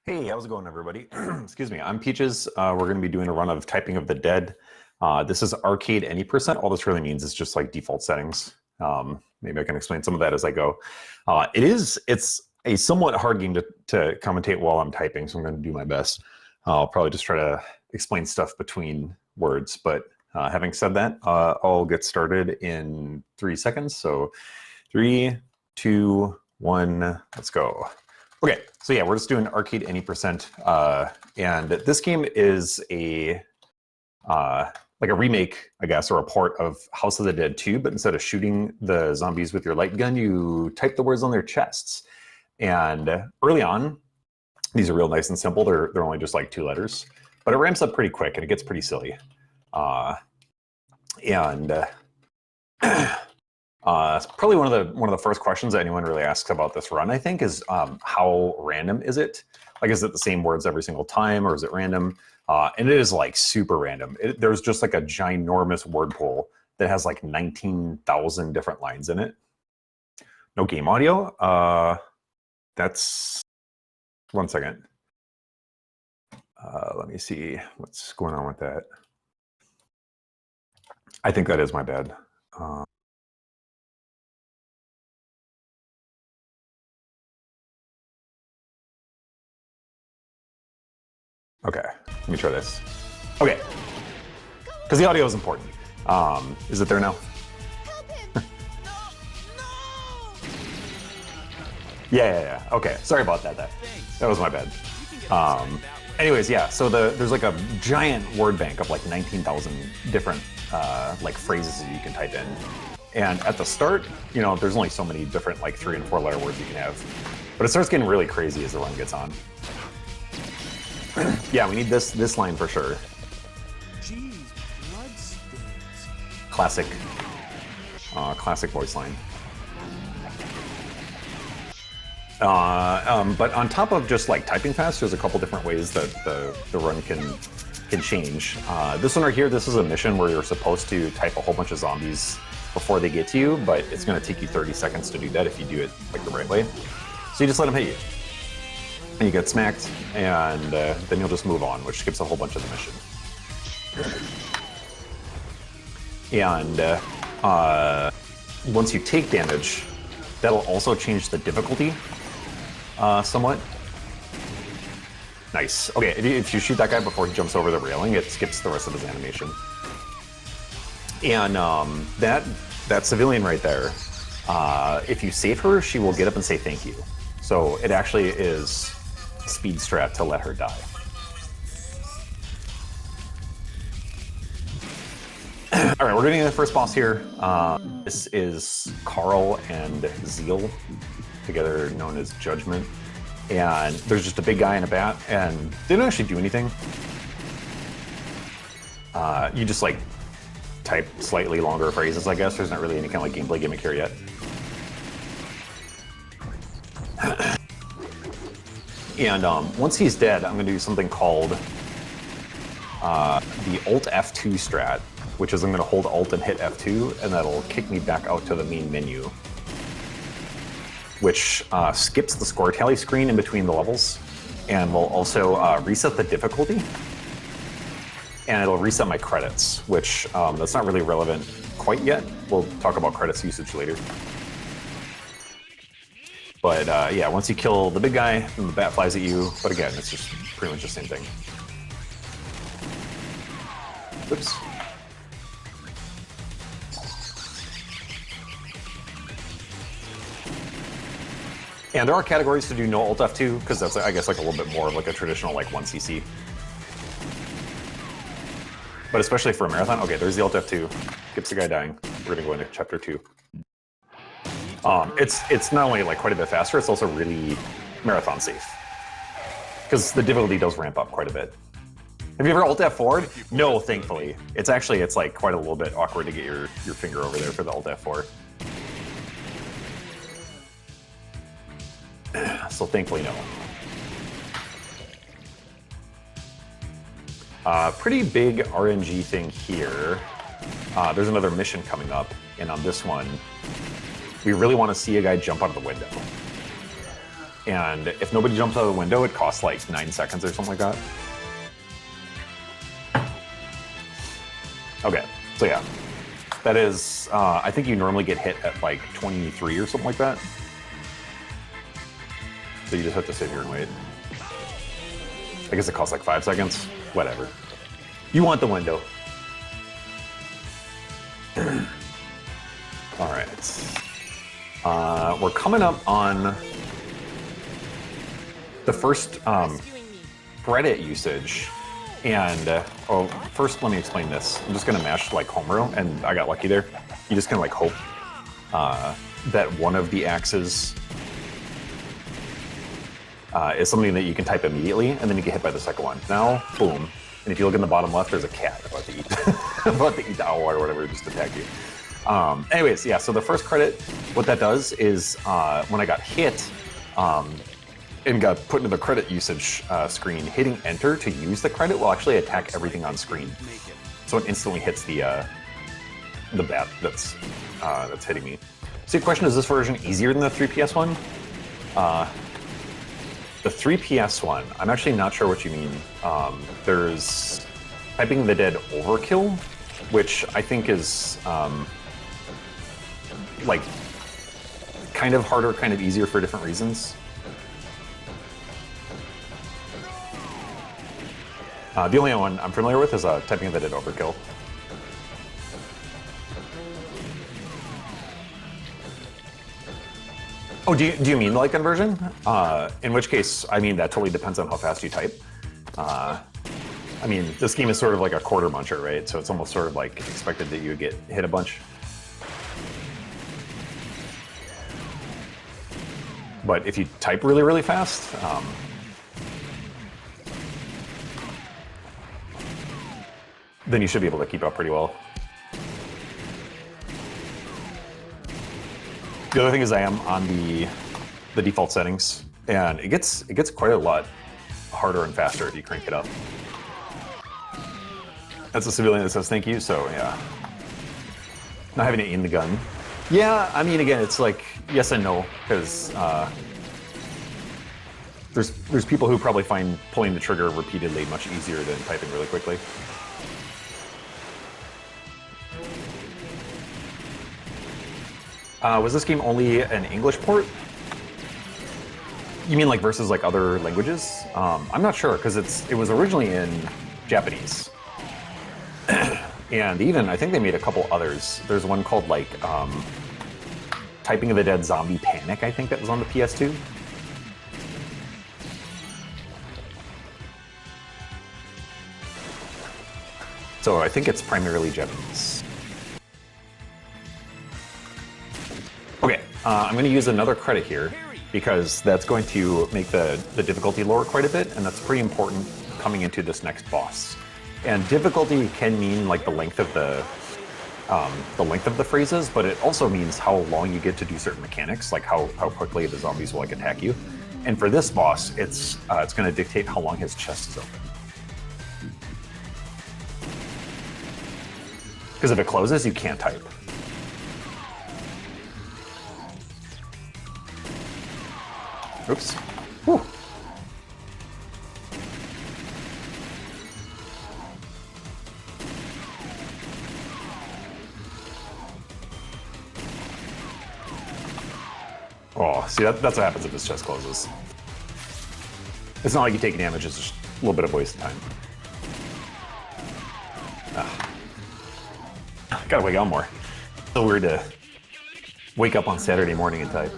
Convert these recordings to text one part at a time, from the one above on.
Hey, how's it going, everybody? Excuse me, I'm Peaches. We're going to be doing a run of Typing of the Dead. This is arcade any percent. All this really means is just like default settings. Maybe I can explain some of that as I go. It's a somewhat hard game to commentate while I'm typing, so I'm going to do my best. I'll probably just try to explain stuff between words, but having said that, I'll get started in 3 seconds. So 3, 2, 1, let's go. Okay, so yeah, we're just doing arcade any percent, and this game is like a remake, I guess, or a port of House of the Dead 2, but instead of shooting the zombies with your light gun, you type the words on their chests. And early on, these are real nice and simple. They're only just like 2 letters, but it ramps up pretty quick and it gets pretty silly. Probably one of the first questions that anyone really asks about this run, I think, is how random is it? Like, is it the same words every single time, or is it random? And it is like super random. There's just like a ginormous word pool that has like 19,000 different lines in it. No game audio. That's 1 second. Let me see what's going on with that. I think that is my bad. Okay, let me try this. Okay, because the audio is important. Is it there now? Yeah. Okay, sorry about that. That was my bad. Anyways, yeah. So there's like a giant word bank of like 19,000 different like phrases that you can type in. And at the start, you know, there's only so many different like 3- and 4-letter words you can have. But it starts getting really crazy as the run gets on. Yeah, we need this line for sure. Jeez, blood stains. Classic voice line. But on top of just like typing fast, there's a couple different ways that the run can change. This one right here, this is a mission where you're supposed to type a whole bunch of zombies before they get to you, but it's going to take you 30 seconds to do that if you do it like the right way. So you just let them hit you. And you get smacked, and then you'll just move on, which skips a whole bunch of the mission. And once you take damage, that'll also change the difficulty somewhat. Nice. Okay, if you shoot that guy before he jumps over the railing, it skips the rest of his animation. And that civilian right there, if you save her, she will get up and say thank you. So it actually is speed strat to let her die. All right, we're getting to the first boss here. This is Carl and Zeal, together known as Judgment. And there's just a big guy in a bat, and they don't actually do anything. You just like type slightly longer phrases, I guess. There's not really any kind of like gameplay gimmick here yet. And once he's dead, I'm going to do something called the Alt F2 strat, which is I'm going to hold Alt and hit F2, and that'll kick me back out to the main menu, which skips the score tally screen in between the levels, and will also reset the difficulty, and it'll reset my credits, which that's not really relevant quite yet. We'll talk about credits usage later. But yeah, once you kill the big guy, then the bat flies at you. But again, it's just pretty much the same thing. Oops. And there are categories to do no Alt F2, because that's, I guess, like a little bit more of like a traditional like 1cc. But especially for a marathon, okay, there's the Alt F2. Gets the guy dying. We're gonna go into chapter 2. It's not only like quite a bit faster, it's also really marathon safe, because the difficulty does ramp up quite a bit. Have you ever Alt F4'd? No, thankfully. It's like quite a little bit awkward to get your finger over there for the Alt F4. So thankfully, no. Pretty big RNG thing here. There's another mission coming up, and on this one, we really want to see a guy jump out of the window. And if nobody jumps out of the window, it costs like 9 seconds or something like that. Okay, so yeah. That is, I think you normally get hit at like 23 or something like that. So you just have to sit here and wait. I guess it costs like 5 seconds. Whatever. You want the window. All right. We're coming up on the first credit usage. And, oh, first let me explain this. I'm just gonna mash like home row, and I got lucky there. You just kind of like hope that one of the axes is something that you can type immediately, and then you get hit by the second one. Now, boom. And if you look in the bottom left, there's a cat about to eat, about to eat the owl or whatever, just attack you. Anyways, yeah, so the first credit, what that does is when I got hit and got put into the credit usage screen, hitting enter to use the credit will actually attack everything on screen. So it instantly hits the bat that's hitting me. So your question, is this version easier than the 3PS one? The 3PS one, I'm actually not sure what you mean. There's Typing the Dead Overkill, which I think is like kind of harder, kind of easier for different reasons. The only one I'm familiar with is Typing the Dead Overkill. Oh, do you mean the light gun version? In which case, I mean, that totally depends on how fast you type. I mean, this game is sort of like a quarter muncher, right? So it's almost sort of like expected that you would get hit a bunch. But if you type really, really fast, then you should be able to keep up pretty well. The other thing is I am on the default settings, and it gets quite a lot harder and faster if you crank it up. That's a civilian that says thank you, so yeah. Not having to aim the gun. Yeah, I mean, again, it's like yes and no, because there's people who probably find pulling the trigger repeatedly much easier than typing really quickly. Was this game only an English port? You mean like versus like other languages? I'm not sure, because it was originally in Japanese. And even, I think they made a couple others. There's one called like Typing of the Dead Zombie Panic, I think, that was on the PS2. So I think it's primarily Japanese. Okay, I'm going to use another credit here because that's going to make the difficulty lower quite a bit, and that's pretty important coming into this next boss. And difficulty can mean like the length of the phrases, but it also means how long you get to do certain mechanics, like how quickly the zombies will like attack you. And for this boss, it's going to dictate how long his chest is open. Because if it closes, you can't type. Oops. Whew. Oh, see, that's what happens if this chest closes. It's not like you take damage, it's just a little bit of waste of time. Gotta wake up more. It's so weird to wake up on Saturday morning and type.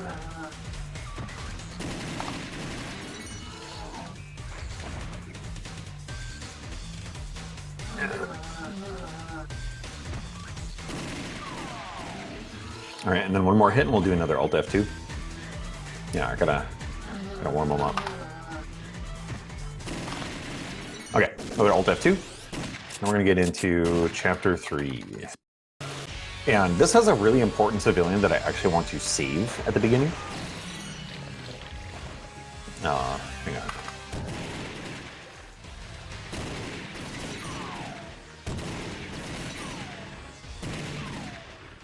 All right, and then one more hit and we'll do another Alt F2. Yeah, I gotta warm them up. Okay, another Alt F2. And we're gonna get into Chapter 3. And this has a really important civilian that I actually want to save at the beginning. Hang on.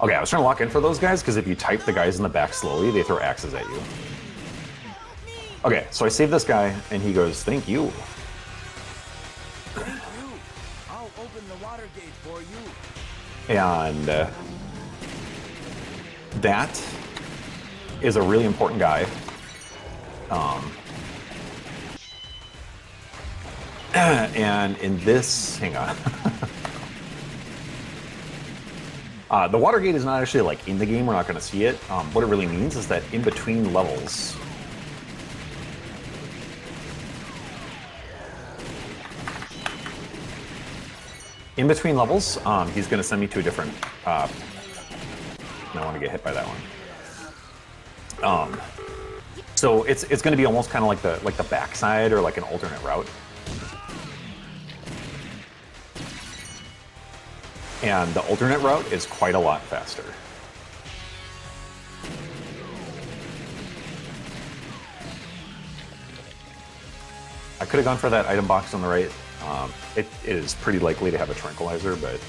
Okay, I was trying to lock in for those guys because if you type the guys in the back slowly, they throw axes at you. Okay, so I save this guy, and he goes, "Thank you." Thank you. I'll open the water gate for you. And that is a really important guy. And in this, hang on. The water gate is not actually like in the game. We're not going to see it. What it really means is that in between levels, he's going to send me to a different. I don't want to get hit by that one. So it's going to be almost kind of like the backside or like an alternate route. And the alternate route is quite a lot faster. I could have gone for that item box on the right. It is pretty likely to have a tranquilizer, but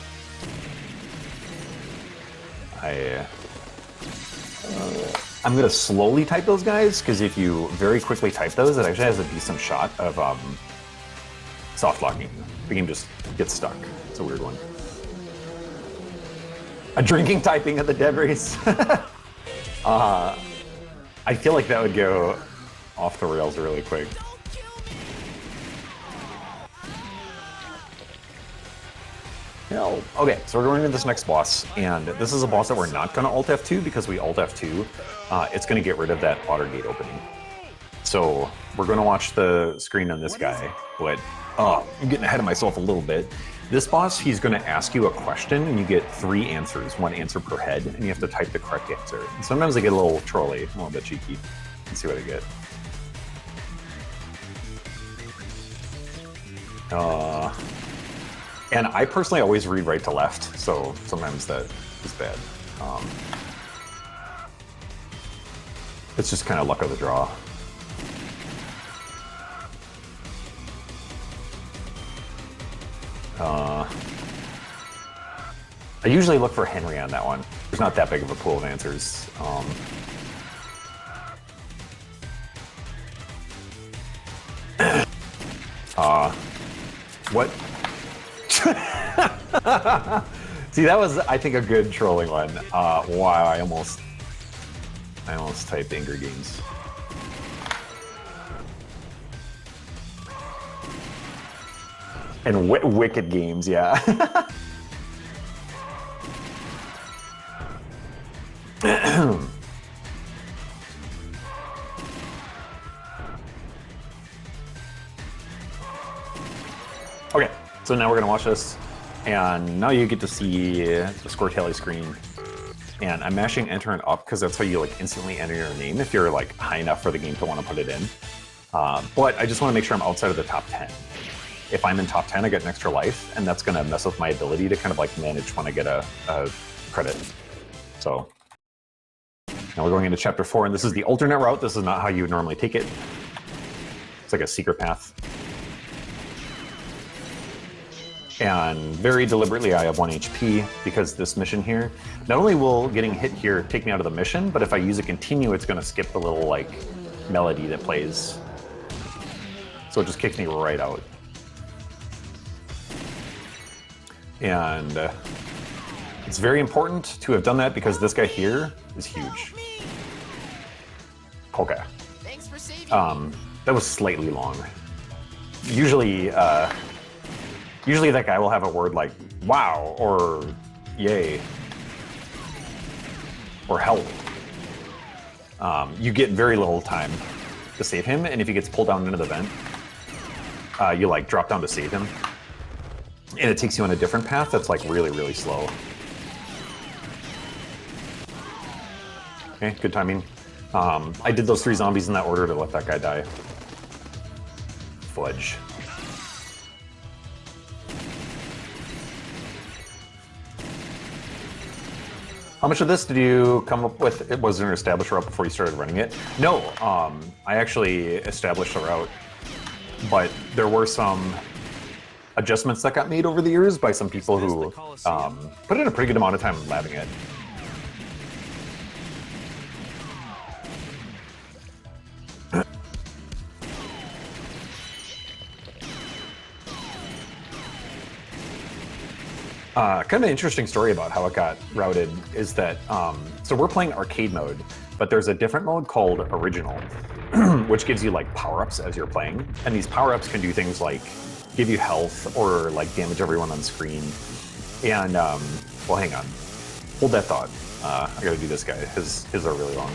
I'm going to slowly type those guys, because if you very quickly type those, it actually has a decent shot of soft locking. The game just gets stuck. It's a weird one. A drinking typing at the dead race. I feel like that would go off the rails really quick. Okay, so we're going into this next boss, and this is a boss that we're not going to Alt F2, because we Alt F2, it's going to get rid of that water gate opening. So we're going to watch the screen on this guy, but I'm getting ahead of myself a little bit. This boss, he's going to ask you a question, and you get 3 answers, 1 answer per head, and you have to type the correct answer. And sometimes I get a little trolly, a little bit cheeky. Let's see what I get. And I personally always read right to left, so sometimes that is bad. It's just kind of luck of the draw. I usually look for Henry on that one. There's not that big of a pool of answers. What? See, that was, I think, a good trolling one. Wow, I almost typed Angry Games. And Wicked Games, yeah. Okay, so now we're gonna watch this, and now you get to see the score tally screen. And I'm mashing enter and up because that's how you like instantly enter your name if you're like high enough for the game to want to put it in. But I just want to make sure I'm outside of the top 10. If I'm in top 10, I get an extra life, and that's gonna mess with my ability to kind of like manage when I get a credit. So now we're going into chapter 4, and this is the alternate route. This is not how you would normally take it. It's like a secret path. And very deliberately, I have 1 HP because this mission here, not only will getting hit here take me out of the mission, but if I use a continue, it's gonna skip the little like melody that plays. So it just kicks me right out. And it's very important to have done that because this guy here is huge. Okay. Thanks for saving me. That was slightly long. Usually that guy will have a word like wow or yay or help. You get very little time to save him, and if he gets pulled down into the vent, you like drop down to save him. And it takes you on a different path that's like really, really slow. Okay, good timing. I did those 3 zombies in that order to let that guy die. Fudge. How much of this did you come up with? Was there an established route before you started running it? No, I actually established a route, but there were some adjustments that got made over the years by some people who put in a pretty good amount of time labbing it. Kind of an interesting story about how it got routed is that, so we're playing arcade mode, but there's a different mode called original, which gives you like power-ups as you're playing. And these power-ups can do things like give you health or like damage everyone on screen. And, well, hang on. Hold that thought. I gotta do this guy. His are really long.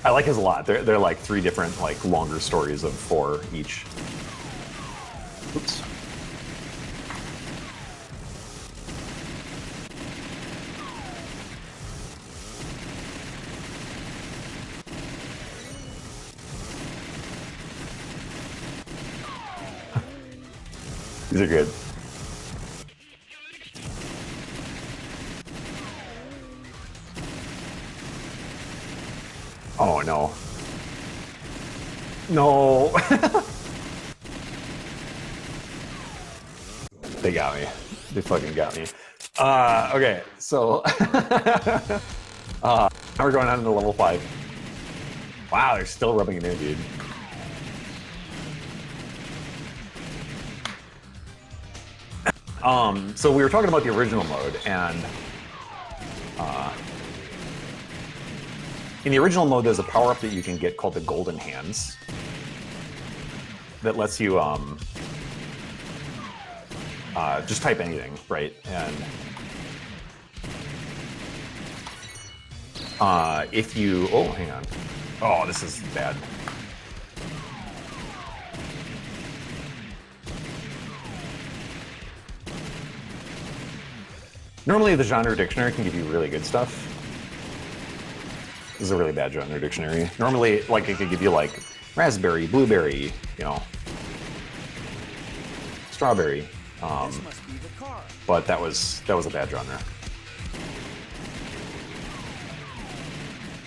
I like his a lot. They're like 3 different, like, longer stories of 4 each. Oops. These are good. Oh no. No. They got me. They fucking got me. Okay, so now we're going on to level 5. Wow, they're still rubbing it in, dude. So we were talking about the original mode, and in the original mode, there's a power-up that you can get called the Golden Hands that lets you just type anything, right? And if you, oh, hang on. Oh, this is bad. Normally, the genre dictionary can give you really good stuff. This is a really bad genre dictionary. Normally, like, it could give you, like, raspberry, blueberry, you know, strawberry. This must be the car. But that was a bad genre.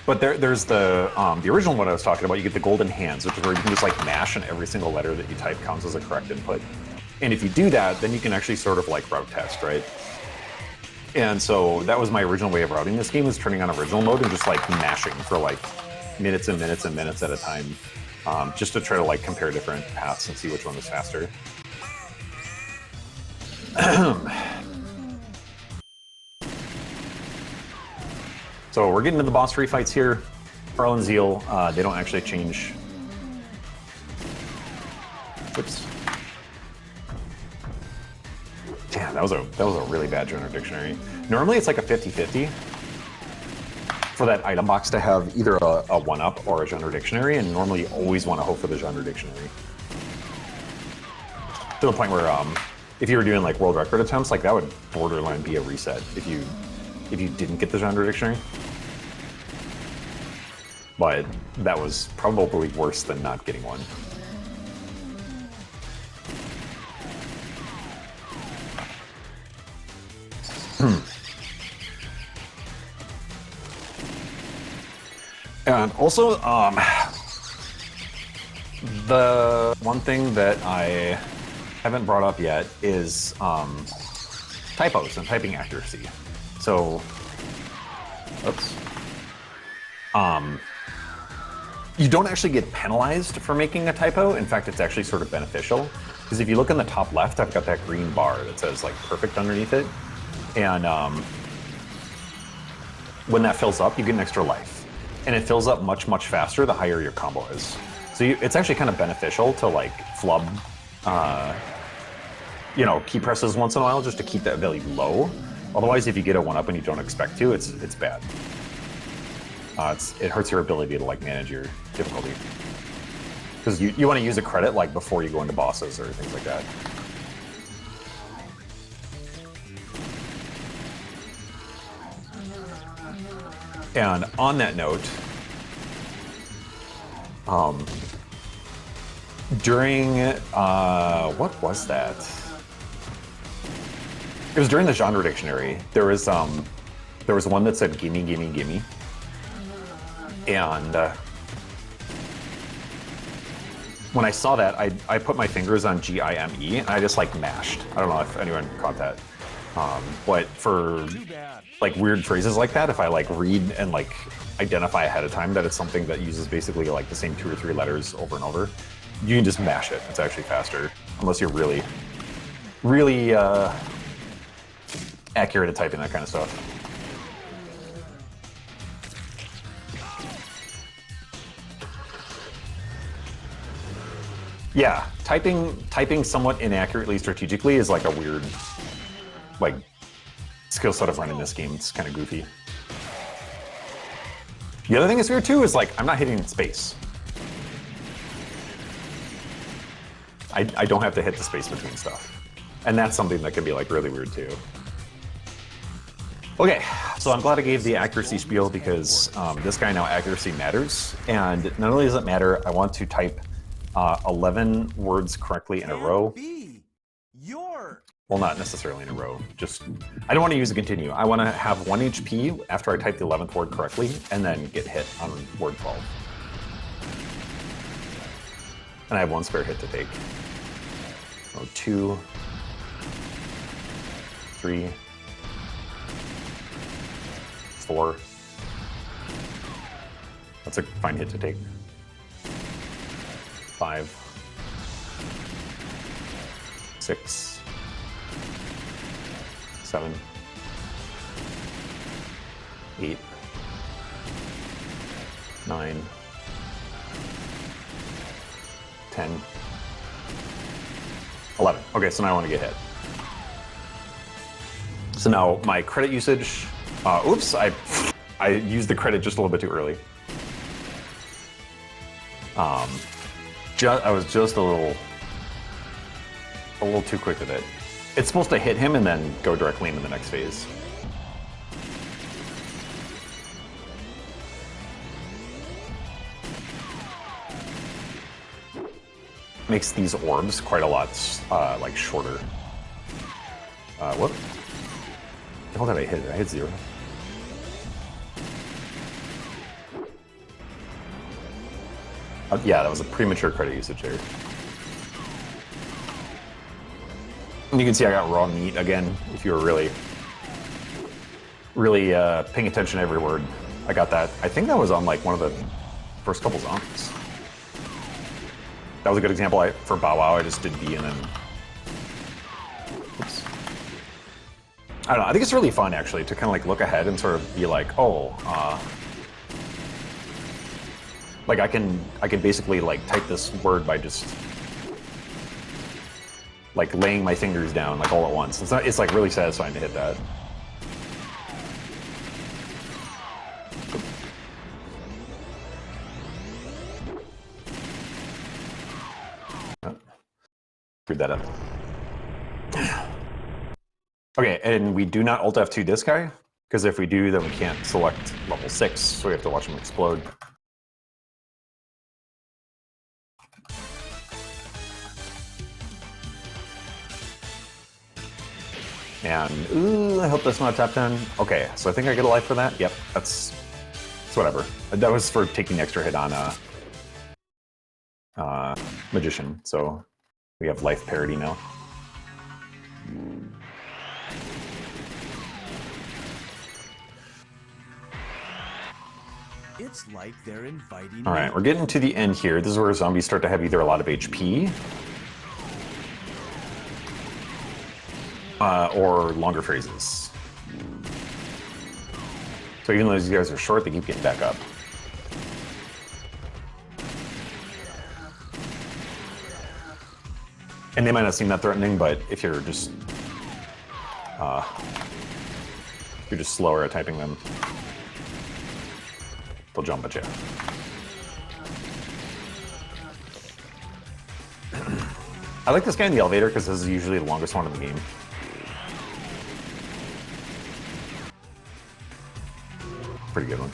But there's the original one I was talking about. You get the golden hands, which is where you can just like mash, and every single letter that you type counts as a correct input. And if you do that, then you can actually sort of like route test, right? And so that was my original way of routing this game, was turning on original mode and just like mashing for like minutes and minutes and minutes at a time, just to try to like compare different paths and see which one was faster. So we're getting to the boss free fights here. Pearl and Zeal, they don't actually change. Oops. Damn, that was a really bad genre dictionary. Normally it's like a 50-50 for that item box to have either a 1-up or a genre dictionary, and normally you always want to hope for the genre dictionary. To the point where if you were doing like world record attempts, like that would borderline be a reset if you didn't get the genre dictionary. But that was probably worse than not getting one. And also, the one thing that I haven't brought up yet is typos and typing accuracy. So, oops. You don't actually get penalized for making a typo. In fact, it's actually sort of beneficial. Because if you look in the top left, I've got that green bar that says like perfect underneath it. And when that fills up, you get an extra life. And it fills up much, much faster the higher your combo is. So it's actually kind of beneficial to like flub, key presses once in a while just to keep that value low. Otherwise, if you get a 1-up and you don't expect to, it's bad. It hurts your ability to like manage your difficulty. Because you want to use a credit like before you go into bosses or things like that. And on that note, during, what was that? It was during the genre dictionary. There was one that said gimme, gimme, gimme. And when I saw that, I put my fingers on G-I-M-E and I just like mashed. I don't know if anyone caught that. But for Too bad. like weird phrases like that, if I like read and like identify ahead of time that it's something that uses basically like the same 2 or 3 letters over and over, you can just mash it. It's actually faster, unless you're really, really accurate at typing that kind of stuff. Yeah, typing somewhat inaccurately strategically is like a weird, like, skill set of running this game. It's kind of goofy. The other thing that's weird too is like I'm not hitting space. I don't have to hit the space between stuff, and that's something that can be like really weird too. Okay, so I'm glad I gave the accuracy spiel because this guy now accuracy matters, and not only does it matter, I want to type 11 words correctly in a row. B, you're Well, not necessarily in a row. Just, I don't want to use a continue. I want to have 1 HP after I type the 11th word correctly, and then get hit on word 12. And I have 1 spare hit to take. So 2, 3, 4. That's a fine hit to take. 5, 6, 7, 8, 9, 10, 11. Okay, so now I want to get hit. So now my credit usage, oops, I used the credit just a little bit too early. I was just a little too quick with it. It's supposed to hit him and then go directly into the next phase. Makes these orbs quite a lot like shorter. What? How did I hit it? I hit 0. Yeah, that was a premature credit usage there. And you can see I got raw meat again. If you were really paying attention to every word, I got that. I think that was on like one of the first couple zombies. That was a good example. For Bow Wow, I just did B and then. Oops. I don't know. I think it's really fun actually to kind of like look ahead and sort of be like, oh. Like I can basically like type this word by just like laying my fingers down like all at once. It's like really satisfying to hit that. Screwed that up. Okay, and we do not Alt F2 this guy, because if we do, then we can't select level 6, so we have to watch him explode. And, ooh, I hope that's not top 10. Okay, so I think I get a life for that. Yep, that's whatever. That was for taking the extra hit on Magician, so we have life parity now. It's like they're inviting All right, we're getting to the end here. This is where zombies start to have either a lot of HP or longer phrases. So even though these guys are short, they keep getting back up. And they might not seem that threatening, but if you're just slower at typing them, they'll jump at you. I like this guy in the elevator because this is usually the longest one in the game. Pretty good one.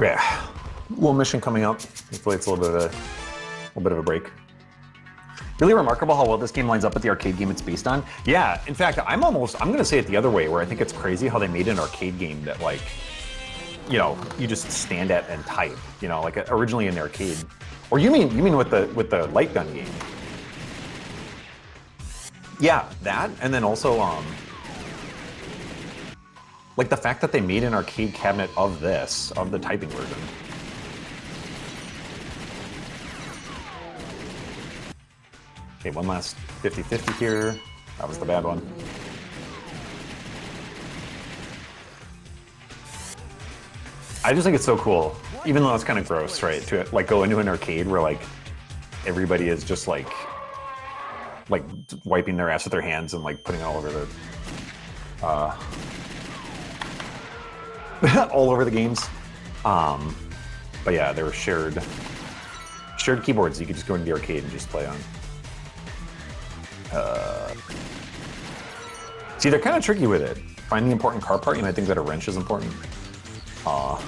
Okay, little mission coming up. Hopefully it's a little bit of a break. Really remarkable how well this game lines up with the arcade game it's based on. Yeah, in fact, I'm gonna say it the other way, where I think it's crazy how they made an arcade game that, like, you know, you just stand at and type, you know, like originally in the arcade. Or you mean with the light gun game? Yeah, that, and then also like the fact that they made an arcade cabinet of this, of the typing version. Okay, one last 50-50 here. That was the bad one. I just think it's so cool, even though it's kind of gross, right? To like go into an arcade where like everybody is just like wiping their ass with their hands and like putting it all over the all over the games. But yeah, they were shared keyboards. You could just go into the arcade and just play on. See, they're kind of tricky with it. Find the important car part. You might think that a wrench is important. I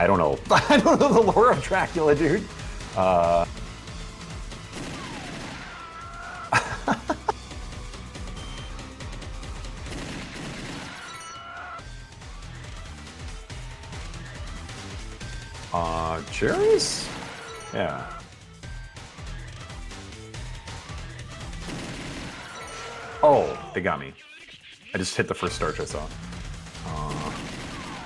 don't know. I don't know the lore of Dracula, dude. Cherries? Yeah. Oh, they got me. I just hit the first starch I saw.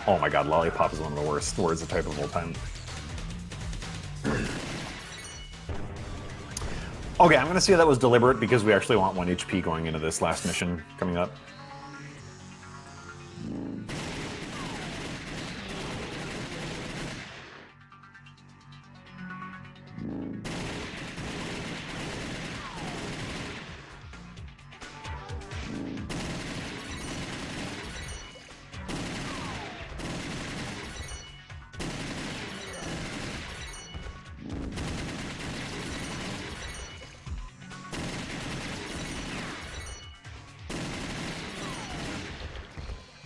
Oh my god, lollipop is one of the worst words to type of all time. Okay, I'm gonna say that was deliberate because we actually want 1 HP going into this last mission coming up.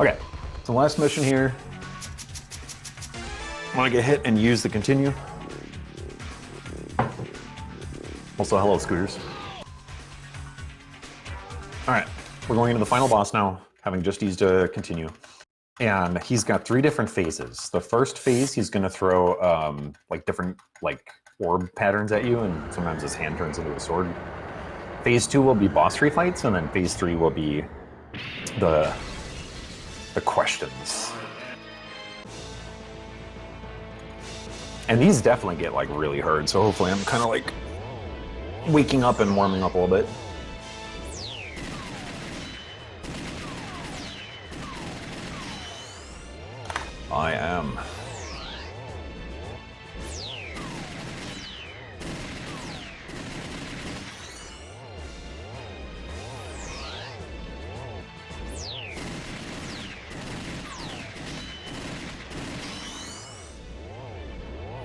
Okay, so last mission here. I want to get hit and use the continue. Also, hello, scooters. All right, we're going into the final boss now, having just used a continue. And he's got 3 different phases. The first phase, he's going to throw like different like orb patterns at you, and sometimes his hand turns into a sword. Phase 2 will be boss free fights, and then phase 3 will be the questions. And these definitely get like really hard, so hopefully I'm kind of like waking up and warming up a little bit. I am.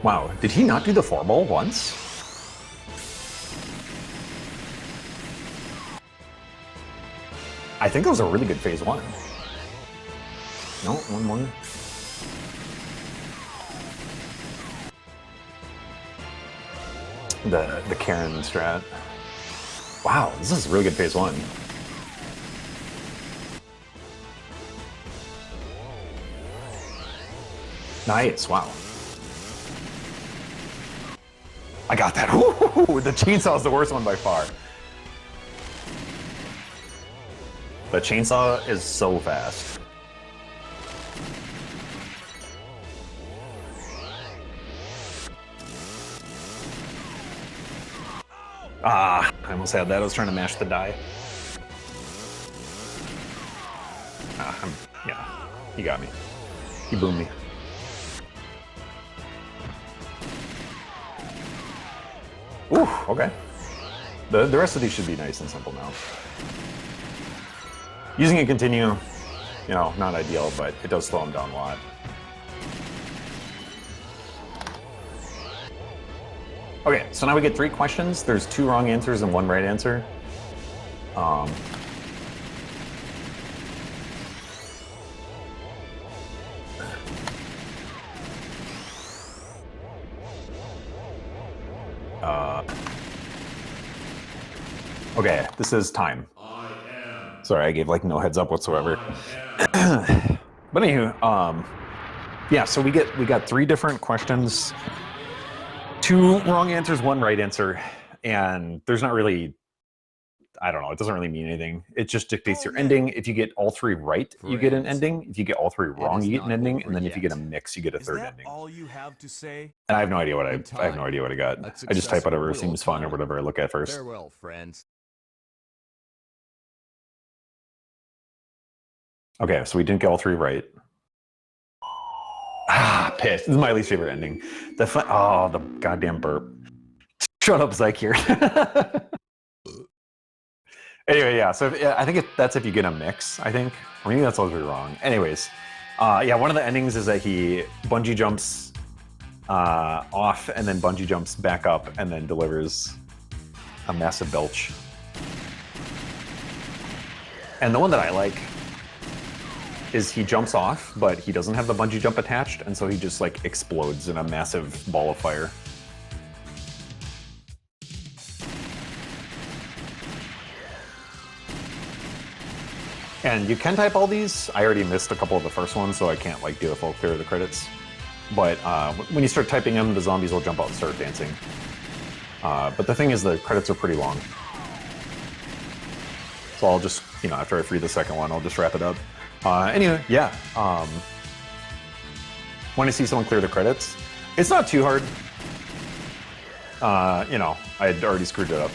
Wow, did he not do the 4-ball once? I think that was a really good phase 1. No, one more. The Karen strat. Wow, this is a really good phase 1. Nice, wow. I got that. Ooh, the chainsaw is the worst one by far. The chainsaw is so fast. Ah, I almost had that. I was trying to mash the die. Yeah, he got me. He boomed me. Ooh, okay. The rest of these should be nice and simple now. Using a continue, you know, not ideal, but it does slow them down a lot. Okay, so now we get 3 questions. There's 2 wrong answers and 1 right answer. Okay, this is time. Sorry, I gave like no heads up whatsoever. But anywho, yeah, so we got 3 different questions, 2 wrong answers, 1 right answer, and there's not really, I don't know, it doesn't really mean anything. It just dictates your ending. If you get all 3 right, you get an ending. If you get all 3 wrong, you get an ending, and then if you get a mix, you get a third ending. All you have to say? And I have no idea what I have no idea what I got. I just type whatever seems fun or whatever I look at first. Farewell, friends. Okay, so we didn't get all 3 right. Ah, pissed. This is my least favorite ending. Oh, the goddamn burp. Shut up, Zyke here. Anyway, yeah, so I think that's if you get a mix, I think. Or maybe that's always wrong. Anyways, yeah, one of the endings is that he bungee jumps off and then bungee jumps back up and then delivers a massive belch. And the one that I like is he jumps off, but he doesn't have the bungee jump attached, and so he just like explodes in a massive ball of fire. And you can type all these. I already missed a couple of the first ones, so I can't like do a full clear of the credits. But when you start typing them, the zombies will jump out and start dancing. But the thing is, the credits are pretty long. So I'll just, you know, after I free the second one, I'll just wrap it up. Anyway, yeah. When I see someone clear the credits, it's not too hard. You know, I had already screwed it up.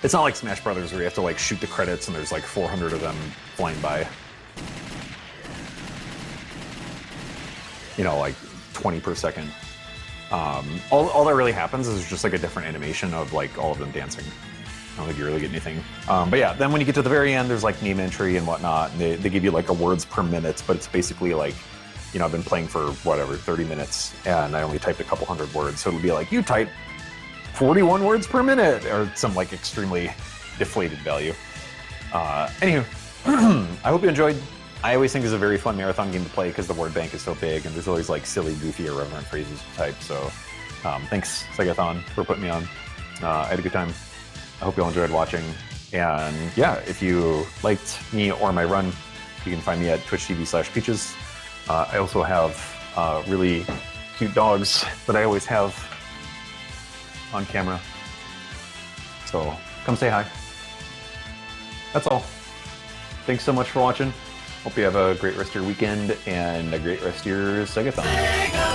It's not like Smash Brothers where you have to like shoot the credits and there's like 400 of them flying by. You know, like 20 per second. All that really happens is just like a different animation of like all of them dancing. I don't think you really get anything. But yeah, then when you get to the very end, there's like name entry and whatnot. And they give you like a words per minute, but it's basically like, you know, I've been playing for whatever, 30 minutes, and I only typed a couple hundred words. So it'll be like, you type 41 words per minute, or some like extremely deflated value. Anywho, I hope you enjoyed. I always think it's a very fun marathon game to play because the word bank is so big, and there's always like silly, goofy, irreverent phrases to type. So thanks, SEGATHON, for putting me on. I had a good time. I hope you all enjoyed watching. And yeah, if you liked me or my run, you can find me at twitch.tv/peaches. I also have really cute dogs that I always have on camera. So come say hi. That's all. Thanks so much for watching. Hope you have a great rest of your weekend and a great rest of your SEGAthon.